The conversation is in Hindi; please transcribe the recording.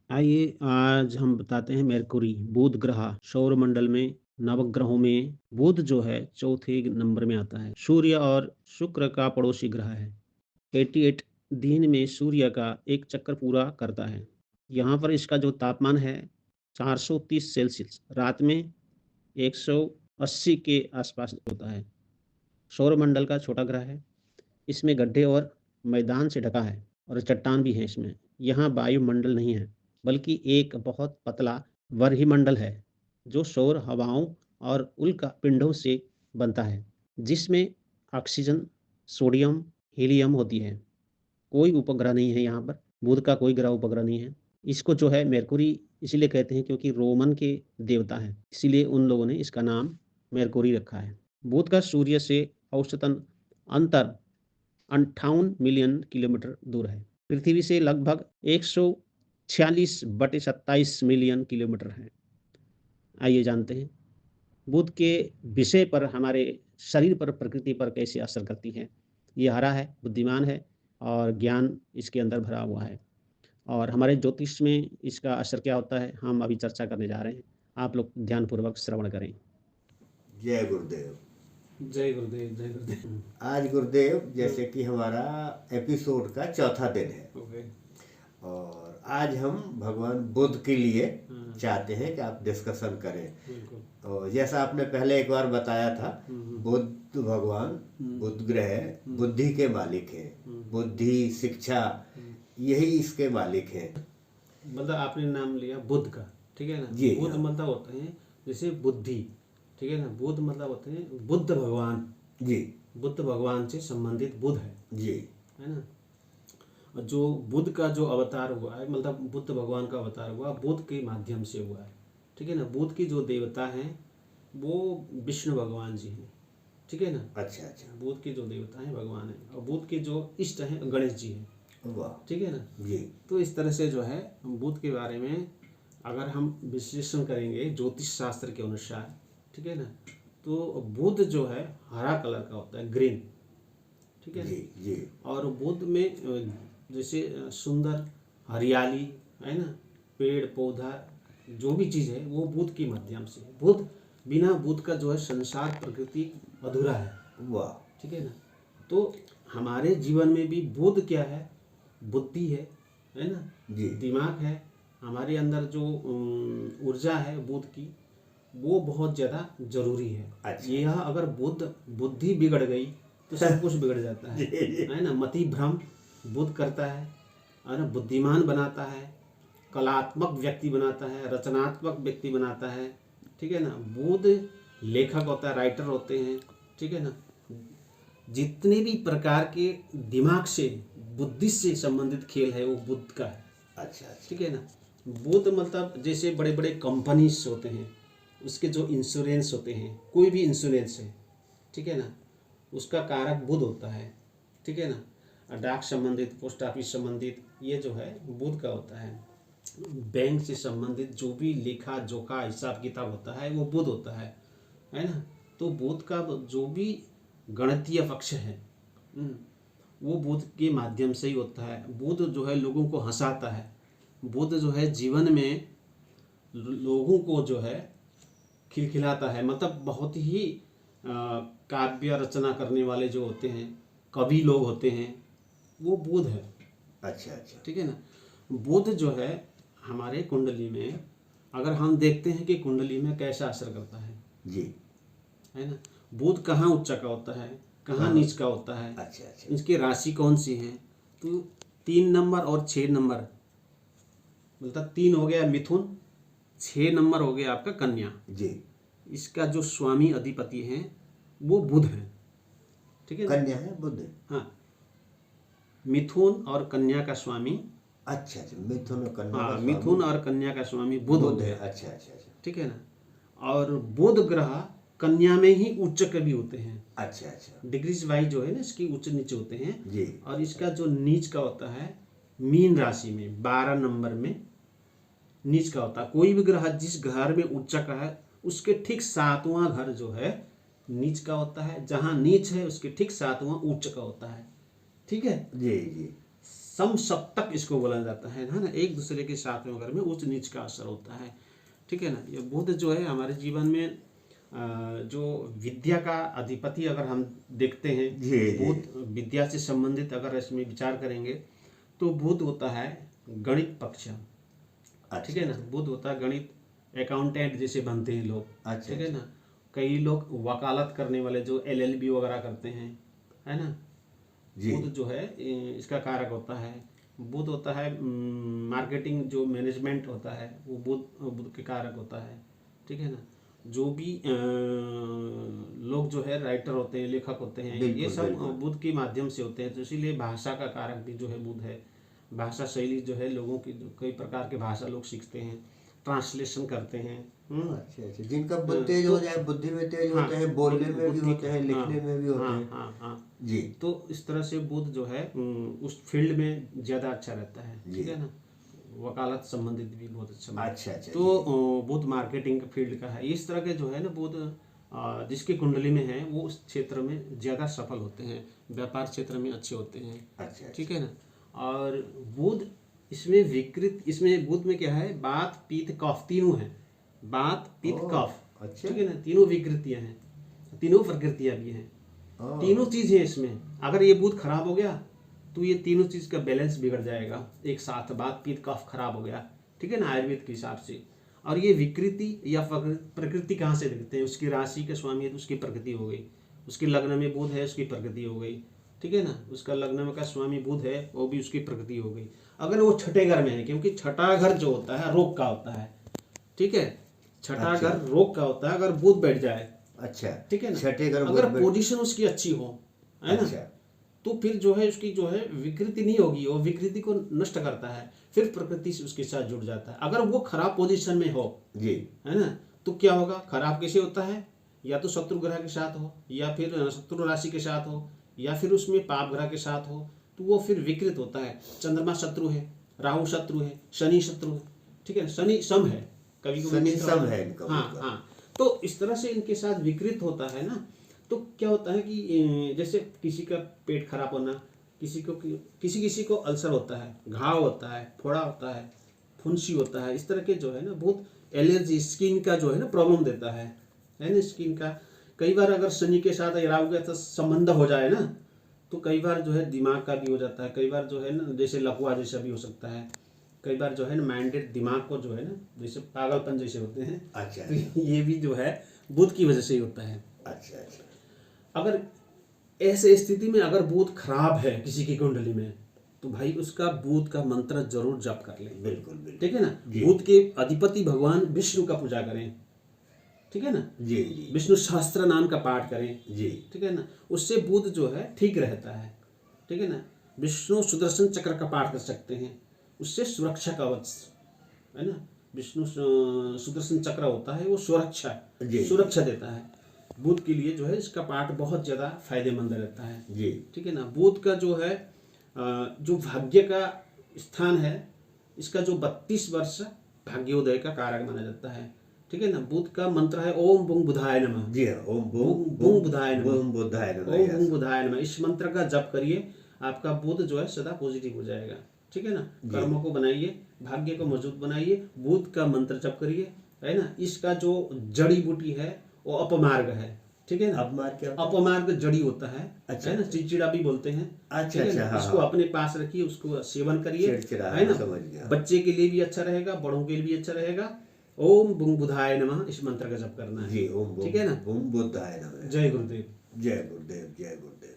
आइए आज हम बताते हैं मेरकुरी बुध ग्रह सौरमंडल में नवग्रहों में बुध जो है चौथे नंबर में आता है। सूर्य और शुक्र का पड़ोसी ग्रह है। 88 दिन में सूर्य का एक चक्कर पूरा करता है। यहाँ पर इसका जो तापमान है 430 सेल्सियस, रात में 180 के आसपास होता है। सौरमंडल का छोटा ग्रह है। इसमें गड्ढे और मैदान से ढका है और चट्टान भी है इसमें। यहाँ वायुमंडल नहीं है, बल्कि एक बहुत पतला वर्हीमंडल है, जो सौर हवाओं और उल्का पिंडों से बनता है, जिसमें ऑक्सीजन, सोडियम, हीलियम होती है। कोई उपग्रह नहीं है यहाँ पर, बुध का कोई ग्रह उपग्रह नहीं है। इसको जो है मेरकुरी इसीलिए कहते हैं क्योंकि रोमन के देवता हैं, इसीलिए उन लोगों ने इसका नाम मेरकुरी रखा है। बुध का सूर्य से औसतन अंतर 58 मिलियन किलोमीटर दूर है। पृथ्वी से लगभग 146/27 मिलियन किलोमीटर है। आइए जानते हैं बुध के विषय पर, हमारे शरीर पर, प्रकृति पर कैसे असर करती है। ये हरा है, बुद्धिमान है और ज्ञान इसके अंदर भरा हुआ है। और हमारे ज्योतिष में इसका असर क्या होता है, हम अभी चर्चा करने जा रहे हैं। आप लोग ध्यानपूर्वक श्रवण करें। जय गुरुदेव। जय गुरुदेव, जय गुरुदेव। आज गुरुदेव जैसे कि हमारा एपिसोड का चौथा दिन है ओके। और आज हम भगवान बुद्ध के लिए चाहते हैं कि आप डिस्कशन करें। बिल्कुल। और जैसा आपने पहले एक बार बताया था, बुद्ध भगवान, बुद्ध ग्रह बुद्धि के मालिक है। बुद्धि, शिक्षा, यही इसके मालिक है। मतलब आपने नाम लिया बुद्ध का, ठीक है ना। जी बुद्ध हाँ। मतलब होते हैं जैसे बुद्धि, ठीक है ना। बुद्ध मतलब होते हैं बुद्ध भगवान। जी। बुद्ध भगवान से संबंधित बुद्ध है जी। है ना। और जो बुद्ध का जो अवतार हुआ है, मतलब बुद्ध भगवान का अवतार हुआ बुद्ध के माध्यम से हुआ है, ठीक है ना। बुद्ध की जो देवता हैं वो विष्णु भगवान जी हैं, ठीक है ना। अच्छा अच्छा। बुद्ध के जो देवता हैं भगवान हैं, और बुद्ध के जो इष्ट हैं गणेश जी हैं, वाह। ठीक है ना। जी। तो इस तरह से जो है बुद्ध के बारे में अगर हम विश्लेषण करेंगे ज्योतिष शास्त्र के अनुसार, ठीक है ना, तो बुध जो है हरा कलर का होता है, ग्रीन, ठीक है ना। जी जी। और बुध में जैसे सुंदर हरियाली है ना, पेड़ पौधा जो भी चीज़ है वो बुध के माध्यम से है। बुध, बिना बुध का जो है संसार प्रकृति अधूरा है। वाह। ठीक है ना। तो हमारे जीवन में भी बुध क्या है, बुद्धि है ना, जी। दिमाग है। हमारे अंदर जो ऊर्जा है बुध की, वो बहुत ज़्यादा जरूरी है। अच्छा। यह अगर बुद्धि बिगड़ गई तो सब कुछ बिगड़ जाता है ना। मति भ्रम बुध करता है ना, बुद्धिमान बनाता है, कलात्मक व्यक्ति बनाता है, रचनात्मक व्यक्ति बनाता है, ठीक है ना। बुध लेखक होता है, राइटर होते हैं, ठीक है ना। जितने भी प्रकार के दिमाग से, बुद्धि से संबंधित खेल है वो बुद्ध का है। अच्छा अच्छा। ठीक है ना। बुद्ध मतलब जैसे बड़े बड़े कंपनीज होते हैं, उसके जो इंश्योरेंस होते हैं, कोई भी इंश्योरेंस है, ठीक है ना, उसका कारक बुध होता है, ठीक है ना। डाक संबंधित, पोस्ट ऑफिस संबंधित, ये जो है बुध का होता है। बैंक से संबंधित जो भी लेखा जोखा हिसाब किताब होता है वो बुध होता है ना। तो बुध का जो भी गणितीय पक्ष है वो बुध के माध्यम से ही होता है। बुध जो है लोगों को हंसाता है। बुध जो है जीवन में लोगों को जो है खिलखिलाता है। मतलब बहुत ही काव्य रचना करने वाले जो होते हैं, कवि लोग होते हैं, वो बुध है। अच्छा अच्छा। ठीक है ना। बुध जो है हमारे कुंडली में, अगर हम देखते हैं कि कुंडली में कैसा असर करता है जी, है ना। बुध कहाँ उच्च का होता है, कहाँ नीच का होता है, अच्छा अच्छा। इसकी राशि कौन सी है। तो 3 नंबर और 6 नंबर, मतलब 3 हो गया मिथुन, 6 नंबर हो गया आपका कन्या। जी। इसका जो स्वामी अधिपति है वो बुध है, ठीक है ना। कन्या है बुध। हाँ, मिथुन और कन्या का स्वामी, अच्छा अच्छा। मिथुन और कन्या का हाँ, स्वामी मिथुन और कन्या का स्वामी बुध हो बुध है। गया, अच्छा अच्छा अच्छा। ठीक है ना। और बुध ग्रह कन्या में ही उच्च कवि होते हैं। अच्छा अच्छा। डिग्रीज वाइज जो है ना इसकी उच्च नीच होते हैं। जी। और इसका जो नीच का होता है मीन राशि में 12 नंबर में नीच का होता है। कोई भी ग्रह जिस घर में उच्च का है उसके ठीक 7वां घर जो है नीच का होता है। जहां नीच है उसके ठीक 7वां उच्च का होता है, ठीक है। जी जी। समसप्तक इसको बोला जाता है ना, एक दूसरे के साथ में अगर में उच्च नीच का असर होता है, ठीक है ना। ये बुध जो है हमारे जीवन में जो विद्या का अधिपति अगर हम देखते हैं, बुध विद्या से संबंधित अगर इसमें विचार करेंगे तो बुध होता है गणित पक्ष, ठीक है ना। बुध होता है गणित, अकाउंटेंट जैसे बनते हैं लोग, ठीक है ना। कई लोग वकालत करने वाले जो LLB वगैरह करते हैं, है ना। बुध जो है इसका कारक होता है। बुध होता है मार्केटिंग जो मैनेजमेंट होता है वो बुध के कारक होता है, ठीक है ना। जो भी लोग जो है राइटर होते हैं, लेखक होते हैं, ये सब बुध के माध्यम से होते हैं। तो इसीलिए भाषा का कारक भी जो है बुध है। भाषा शैली जो है लोगों की, कई प्रकार के भाषा लोग सीखते हैं, ट्रांसलेशन करते हैं। अच्छा, जिनका बुद्धि तेज हो जाए, बुद्धि में तेज होते हैं, बोलने में भी होते हैं, लिखने में भी होते हैं। हाँ जी। तो इस तरह से बुध जो है उस फील्ड में ज्यादा अच्छा रहता है, ठीक है ना। वकालत संबंधित भी बहुत अच्छा। तो बुध मार्केटिंग फील्ड का है। इस तरह के जो है ना बुध जिसकी कुंडली में है वो उस क्षेत्र में ज्यादा सफल होते हैं, व्यापार क्षेत्र में अच्छे होते हैं। अच्छा, ठीक है ना। और बुध इसमें विकृत, इसमें बुध में क्या है, बात पित्त कफ तीनों है, बात पित्त कफ, ठीक है ना। तीनों विकृतियां हैं, तीनों प्रकृतियां भी हैं, तीनों चीज है इसमें। अगर ये बुध खराब हो गया तो ये तीनों चीज का बैलेंस बिगड़ जाएगा एक साथ। बात पित्त कफ खराब हो गया, ठीक है ना, आयुर्वेद के हिसाब से। और ये विकृति या प्रकृति कहाँ से देखते हैं, उसकी राशि का स्वामी है तो उसकी प्रकृति हो गई, उसके लग्न में बुध है उसकी प्रकृति हो गई, ठीक है ना। उसका लग्न में का स्वामी बुध है वो भी उसकी प्रकृति हो गई। अगर वो छठे घर में है, क्योंकि छठा घर जो होता है रोग का होता है, ठीक है। छठा घर रोग का होता है। अगर बुध बैठ जाए, अच्छा, ठीक है ना, छठे घर अगर पोजीशन उसकी अच्छी हो, है ना, तो फिर जो है उसकी जो है विकृति नहीं होगी, वो विकृति को नष्ट करता है, फिर प्रकृति से उसके साथ जुड़ जाता है। अगर वो खराब पोजीशन में हो जी, है ना, तो क्या होगा, खराब कैसे होता है, या तो शत्रु ग्रह के साथ हो, या फिर शत्रु राशि के साथ हो, या फिर उसमें पाप ग्रह के साथ हो, तो वो फिर विकृत होता है। चंद्रमा शत्रु है, राहु शत्रु है, शनि शत्रु है, ठीक है। शनि सम है, कभी शनि सम है इनका। हाँ। तो इस तरह से इनके साथ विकृत होता है ना, तो क्या होता है कि जैसे किसी का पेट खराब होना, किसी को अल्सर होता है, घाव होता है, फोड़ा होता है, फुंसी होता है, इस तरह के जो है ना बहुत एलर्जी, स्किन का जो है ना प्रॉब्लम देता है ना, स्किन का। कई बार अगर शनि के साथ राहु का संबंध हो जाए ना, तो कई बार जो है दिमाग का भी हो जाता है, कई बार जो है ना जैसे लकवा जैसा भी हो सकता है, कई बार जो है ना माइंडेड, दिमाग को जो है ना जैसे पागलपन जैसे होते हैं। अच्छा। तो ये भी जो है बुध की वजह से ही होता है। अच्छा। अगर ऐसे स्थिति में अगर बुध खराब है किसी की कुंडली में, तो भाई उसका बुध का मंत्र जरूर जप कर लें। बिल्कुल, ठीक है ना। बुध के अधिपति भगवान विष्णु का पूजा करें, ठीक है ना जी। विष्णु सहस्त्र नाम का पाठ करें जी, ठीक है ना। उससे बुध जो है ठीक रहता है, ठीक है ना। विष्णु सुदर्शन चक्र का पाठ कर सकते हैं, उससे सुरक्षा कवच, है ना। विष्णु सुदर्शन चक्र होता है वो सुरक्षा देता है। बुध के लिए जो है इसका पाठ बहुत ज्यादा फायदेमंद रहता है जी, ठीक है ना। बुध का जो है जो भाग्य का स्थान है, इसका जो 32 वर्ष भाग्योदय का कारक माना जाता है, ठीक है ना। बुध का मंत्र है ओम बुंग बुधाय नमः जी, ओम बुंग बुधाय नमः, ओम बुंग बुधाय नमः। इस मंत्र का जप करिए, आपका बुध जो है सदा पॉजिटिव हो जाएगा, ठीक है ना। कर्मों को बनाइए, भाग्य को मजबूत बनाइए, बुध का मंत्र जप करिए, है ना। इसका जो जड़ी बूटी है वो अपमार्ग है, ठीक है ना। अपमार्ग जड़ी होता है, अच्छा, है ना, चिड़चिड़ा भी बोलते हैं। अच्छा। इसको अपने पास रखिए, उसको सेवन करिए, है ना। बच्चे के लिए भी अच्छा रहेगा, बड़ों के लिए भी अच्छा रहेगा। ओम बुंग बुधाय नमः इस मंत्र का जप करना है जी, ठीक है ना। बुंग बुधाय नमः। जय गुरुदेव, जय गुरुदेव, जय गुरुदेव।